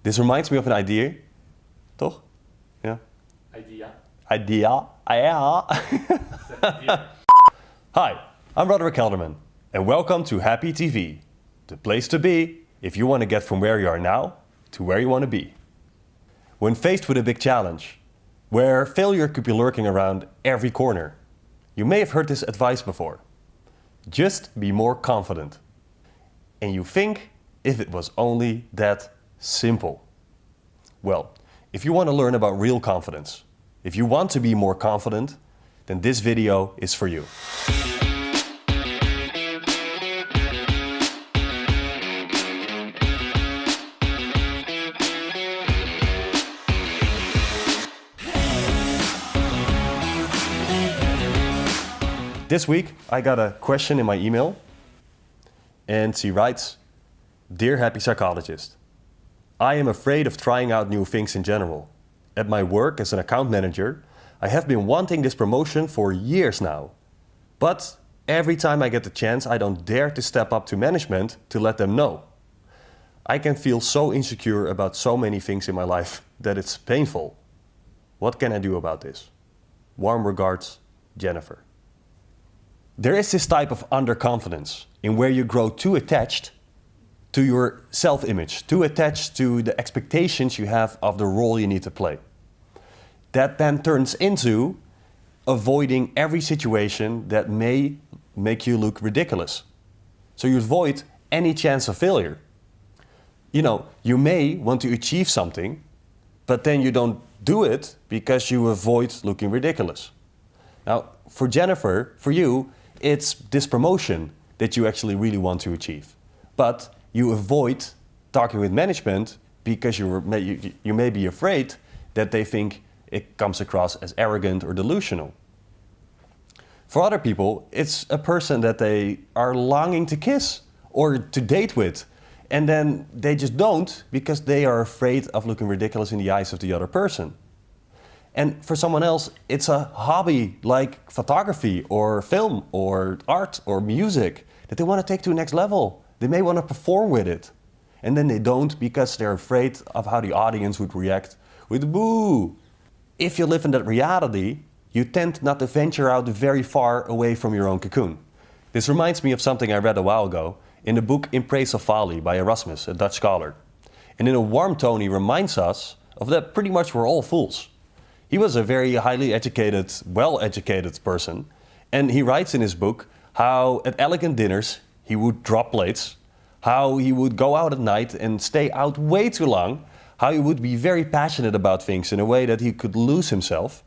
This reminds me of an idea, toch? Yeah. Idea. Yeah. Hi, I'm Roderik Kelderman, and welcome to HappyTV, the place to be if you want to get from where you are now to where you want to be. When faced with a big challenge, where failure could be lurking around every corner, you may have heard this advice before. Just be more confident. And you think, if it was only that simple. Well, if you want to learn about real confidence, if you want to be more confident, then this video is for you. This week I got a question in my email, and she writes, "Dear Happy Psychologist, I am afraid of trying out new things in general. At my work as an account manager, I have been wanting this promotion for years now. But every time I get the chance, I don't dare to step up to management to let them know. I can feel so insecure about so many things in my life that it's painful. What can I do about this? Warm regards, Jennifer." There is this type of underconfidence in where you grow too attached to your self-image, too attached to the expectations you have of the role you need to play. That then turns into avoiding every situation that may make you look ridiculous. So you avoid any chance of failure. You know, you may want to achieve something, but then you don't do it because you avoid looking ridiculous. Now, for Jennifer, for you, it's this promotion that you actually really want to achieve. But you avoid talking with management because you may be afraid that they think it comes across as arrogant or delusional. For other people, it's a person that they are longing to kiss or to date with, and then they just don't because they are afraid of looking ridiculous in the eyes of the other person. And for someone else, it's a hobby like photography or film or art or music that they want to take to the next level. They may want to perform with it. And then they don't because they're afraid of how the audience would react with boo. If you live in that reality, you tend not to venture out very far away from your own cocoon. This reminds me of something I read a while ago in the book In Praise of Folly by Erasmus, a Dutch scholar. And in a warm tone, he reminds us of that pretty much we're all fools. He was a very highly educated, well-educated person, and he writes in his book how at elegant dinners he would drop plates, how he would go out at night and stay out way too long, how he would be very passionate about things in a way that he could lose himself.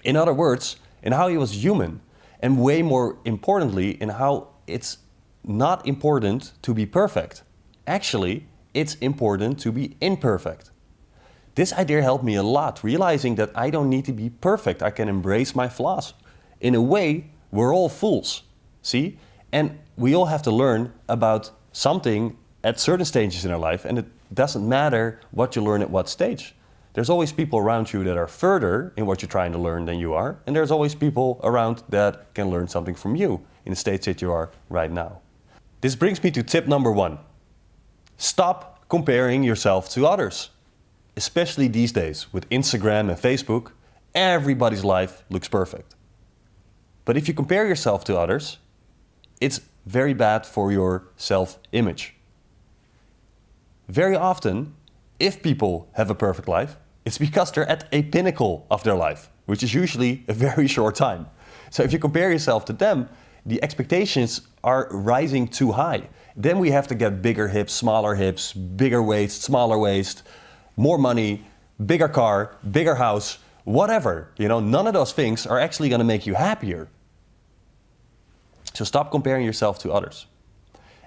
In other words, in how he was human, and way more importantly, in how it's not important to be perfect. Actually, it's important to be imperfect. This idea helped me a lot, realizing that I don't need to be perfect. I can embrace my flaws. In a way, we're all fools, see? And we all have to learn about something at certain stages in our life, and it doesn't matter what you learn at what stage. There's always people around you that are further in what you're trying to learn than you are, and there's always people around that can learn something from you in the stage that you are right now. This brings me to tip number 1. Stop comparing yourself to others. Especially these days, with Instagram and Facebook, everybody's life looks perfect. But if you compare yourself to others, it's very bad for your self-image. Very often, if people have a perfect life, it's because they're at a pinnacle of their life, which is usually a very short time. So if you compare yourself to them, the expectations are rising too high. Then we have to get bigger hips, bigger waist, smaller waist, more money, bigger car, bigger house, whatever. You know, none of those things are actually going to make you happier. So stop comparing yourself to others.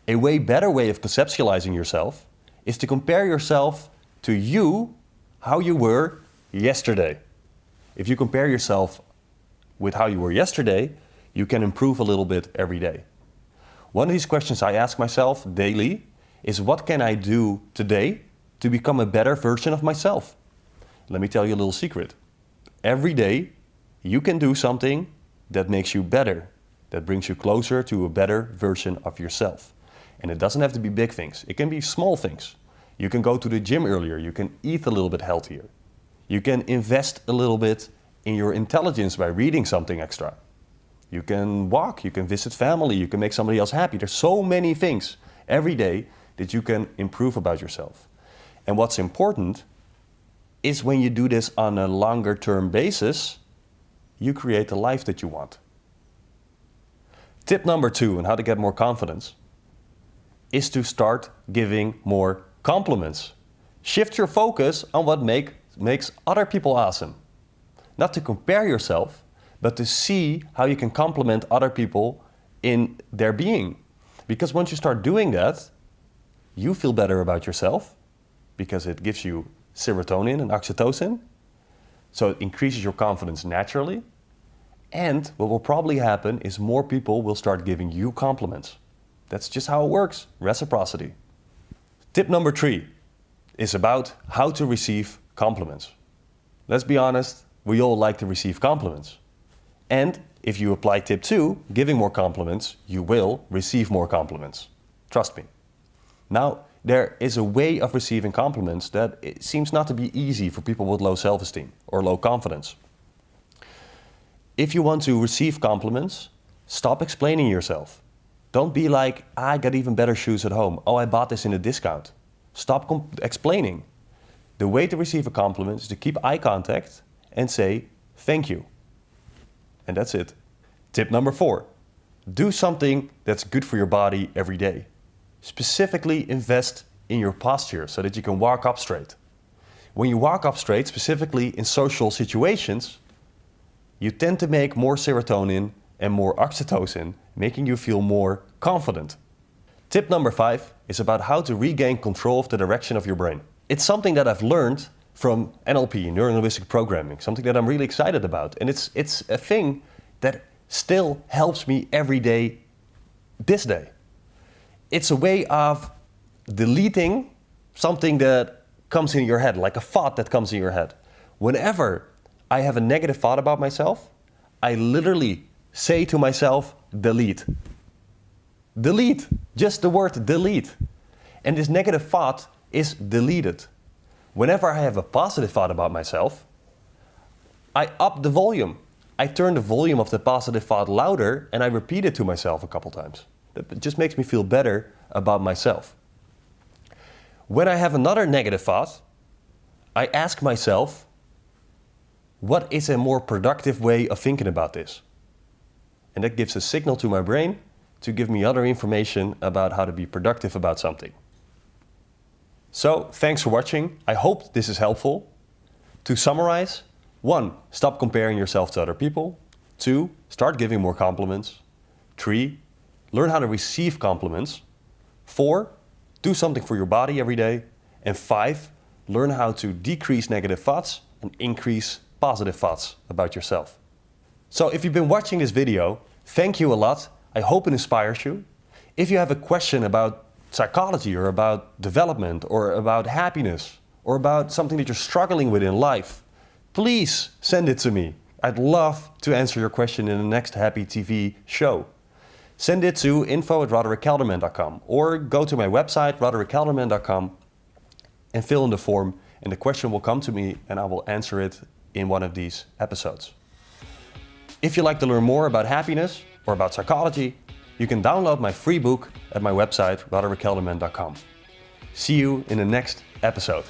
A way better way of conceptualizing yourself is to compare yourself to you, how you were yesterday. If you compare yourself with how you were yesterday, you can improve a little bit every day. One of these questions I ask myself daily is, what can I do today to become a better version of myself? Let me tell you a little secret. Every day you can do something that makes you better, that brings you closer to a better version of yourself. And it doesn't have to be big things. It can be small things. You can go to the gym earlier. You can eat a little bit healthier. You can invest a little bit in your intelligence by reading something extra. You can walk, you can visit family, you can make somebody else happy. There's so many things every day that you can improve about yourself. And what's important is when you do this on a longer term basis, you create the life that you want. Tip number 2 on how to get more confidence is to start giving more compliments. Shift your focus on what makes other people awesome. Not to compare yourself, but to see how you can compliment other people in their being. Because once you start doing that, you feel better about yourself because it gives you serotonin and oxytocin. So it increases your confidence naturally. And what will probably happen is more people will start giving you compliments. That's just how it works, reciprocity. Tip number 3 is about how to receive compliments. Let's be honest, we all like to receive compliments. And if you apply tip 2, giving more compliments, you will receive more compliments. Trust me. Now, there is a way of receiving compliments that it seems not to be easy for people with low self-esteem or low confidence. If you want to receive compliments, stop explaining yourself. Don't be like, I got even better shoes at home. Oh, I bought this in a discount. Stop explaining. The way to receive a compliment is to keep eye contact and say, thank you. And that's it. Tip number 4, do something that's good for your body every day. Specifically invest in your posture so that you can walk up straight. When you walk up straight, specifically in social situations, you tend to make more serotonin and more oxytocin, making you feel more confident. Tip number 5 is about how to regain control of the direction of your brain. It's something that I've learned from NLP, neuro-linguistic programming, something that I'm really excited about. And it's a thing that still helps me every day, this day. It's a way of deleting something that comes in your head, like a thought that comes in your head. Whenever I have a negative thought about myself, I literally say to myself, delete. Delete, just the word delete. And this negative thought is deleted. Whenever I have a positive thought about myself, I up the volume. I turn the volume of the positive thought louder and I repeat it to myself a couple times. That just makes me feel better about myself. When I have another negative thought, I ask myself, what is a more productive way of thinking about this? And that gives a signal to my brain to give me other information about how to be productive about something. So, thanks for watching. I hope this is helpful. To summarize, 1, stop comparing yourself to other people. 2, start giving more compliments. 3, learn how to receive compliments. 4, do something for your body every day. And 5, learn how to decrease negative thoughts and increase positive thoughts about yourself. So if you've been watching this video, thank you a lot. I hope it inspires you. If you have a question about psychology or about development or about happiness or about something that you're struggling with in life, please send it to me. I'd love to answer your question in the next HappyTV show. Send it to info@roderikkelderman.com or go to my website, roderikkelderman.com, and fill in the form, and the question will come to me and I will answer it in one of these episodes. If you'd like to learn more about happiness or about psychology, you can download my free book at my website, roderikkelderman.com. See you in the next episode.